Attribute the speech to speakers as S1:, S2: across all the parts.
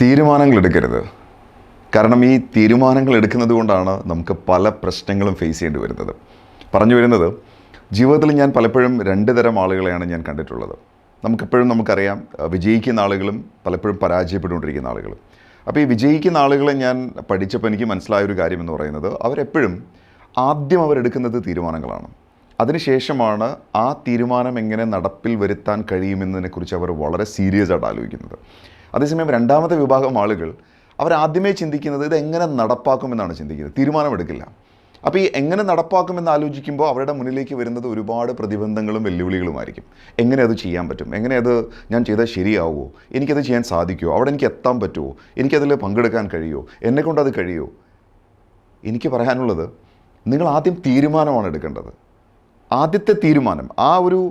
S1: തീരുമാനങ്ങൾ എടുക്കരുത്. കാരണം ഈ തീരുമാനങ്ങൾ എടുക്കുന്നത് കൊണ്ടാണ് നമുക്ക് പല പ്രശ്നങ്ങളും ഫേസ് ചെയ്യേണ്ടി വരുന്നത്. പറഞ്ഞു വരുന്നത്, ജീവിതത്തിൽ ഞാൻ പലപ്പോഴും രണ്ട് തരം ആളുകളെയാണ് ഞാൻ കണ്ടിട്ടുള്ളത്. നമുക്കറിയാം, വിജയിക്കുന്ന ആളുകളും പലപ്പോഴും പരാജയപ്പെട്ടുകൊണ്ടിരിക്കുന്ന ആളുകളും. അപ്പോൾ ഈ വിജയിക്കുന്ന ആളുകളെ ഞാൻ പഠിച്ചപ്പോൾ എനിക്ക് മനസ്സിലായൊരു കാര്യം എന്ന് പറയുന്നത്, അവരെപ്പോഴും ആദ്യം അവരെടുക്കുന്നത് തീരുമാനങ്ങളാണ്. അതിനുശേഷമാണ് ആ തീരുമാനം എങ്ങനെ നടപ്പിൽ വരുത്താൻ കഴിയുമെന്നതിനെക്കുറിച്ച് അവർ വളരെ സീരിയസ് ആയിട്ട് ആലോചിക്കുന്നത്. അതേസമയം രണ്ടാമത്തെ വിഭാഗം ആളുകൾ അവരാദ്യമേ ചിന്തിക്കുന്നത് ഇതെങ്ങനെ നടപ്പാക്കുമെന്നാണ് ചിന്തിക്കുന്നത്, തീരുമാനമെടുക്കില്ല. അപ്പോൾ ഈ എങ്ങനെ നടപ്പാക്കുമെന്ന് ആലോചിക്കുമ്പോൾ അവരുടെ മുന്നിലേക്ക് വരുന്നത് ഒരുപാട് പ്രതിബന്ധങ്ങളും വെല്ലുവിളികളുമായിരിക്കും. എങ്ങനെ അത് ചെയ്യാൻ പറ്റും, എങ്ങനെ അത് ഞാൻ ചെയ്താൽ ശരിയാവുമോ, എനിക്കത് ചെയ്യാൻ സാധിക്കുമോ, അവിടെ എനിക്ക് എത്താൻ പറ്റുമോ, എനിക്കതിൽ പങ്കെടുക്കാൻ കഴിയുമോ, എന്നെക്കൊണ്ടത് കഴിയുമോ. എനിക്ക് പറയാനുള്ളത്, നിങ്ങൾ ആദ്യം തീരുമാനമാണ് എടുക്കേണ്ടത്. ആദ്യത്തെ തീരുമാനം, ആ ഒരു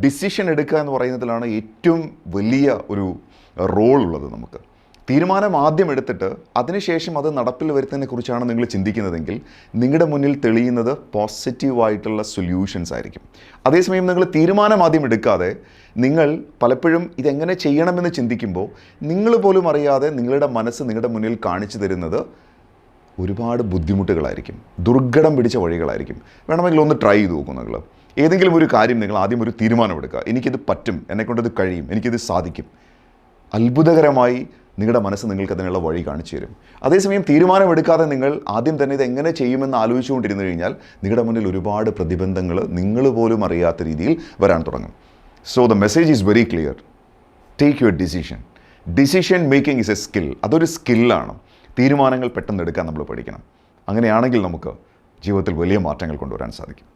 S1: ഡിസിഷൻ എടുക്കുക എന്ന് പറയുന്നതിലാണ് ഏറ്റവും വലിയ ഒരു റോൾ ഉള്ളത്. നമുക്ക് തീരുമാനം ആദ്യം എടുത്തിട്ട് അതിനുശേഷം അത് നടപ്പിൽ വരുത്തുന്നതിനെ കുറിച്ചാണ് നിങ്ങൾ ചിന്തിക്കുന്നതെങ്കിൽ നിങ്ങളുടെ മുന്നിൽ തെളിയുന്നത് പോസിറ്റീവായിട്ടുള്ള സൊല്യൂഷൻസ് ആയിരിക്കും. അതേസമയം നിങ്ങൾ തീരുമാനം ആദ്യം എടുക്കാതെ നിങ്ങൾ പലപ്പോഴും ഇതെങ്ങനെ ചെയ്യണമെന്ന് ചിന്തിക്കുമ്പോൾ നിങ്ങൾ പോലും അറിയാതെ നിങ്ങളുടെ മനസ്സ് നിങ്ങളുടെ മുന്നിൽ കാണിച്ചു തരുന്നത് ഒരുപാട് ബുദ്ധിമുട്ടുകളായിരിക്കും, ദുർഘടം പിടിച്ച വഴികളായിരിക്കും. വേണമെങ്കിൽ ഒന്ന് ട്രൈ ചെയ്ത് നോക്കും. നിങ്ങൾ ഏതെങ്കിലും ഒരു കാര്യം നിങ്ങൾ ആദ്യം ഒരു തീരുമാനമെടുക്കുക, എനിക്കിത് പറ്റും, എന്നെക്കൊണ്ടത് കഴിയും, എനിക്കിത് സാധിക്കും. അത്ഭുതകരമായി നിങ്ങളുടെ മനസ്സ് നിങ്ങൾക്ക് അതിനുള്ള വഴി കാണിച്ചു തരും. അതേസമയം തീരുമാനമെടുക്കാതെ നിങ്ങൾ ആദ്യം തന്നെ ഇത് എങ്ങനെ ചെയ്യുമെന്ന് ആലോചിച്ചുകൊണ്ടിരുന്നു കഴിഞ്ഞാൽ നിങ്ങളുടെ മുന്നിൽ ഒരുപാട് പ്രതിബന്ധങ്ങൾ നിങ്ങൾ പോലും അറിയാത്ത രീതിയിൽ വരാൻ തുടങ്ങും. So the message is very clear. Take your decision making is A skill. അതൊരു സ്കില്ലാണ്. തീരുമാനങ്ങൾ പെട്ടെന്ന് എടുക്കാൻ നമ്മൾ പഠിക്കണം. അങ്ങനെയാണെങ്കിൽ നമുക്ക് ജീവിതത്തിൽ വലിയ മാറ്റങ്ങൾ കൊണ്ടുവരാൻ സാധിക്കും.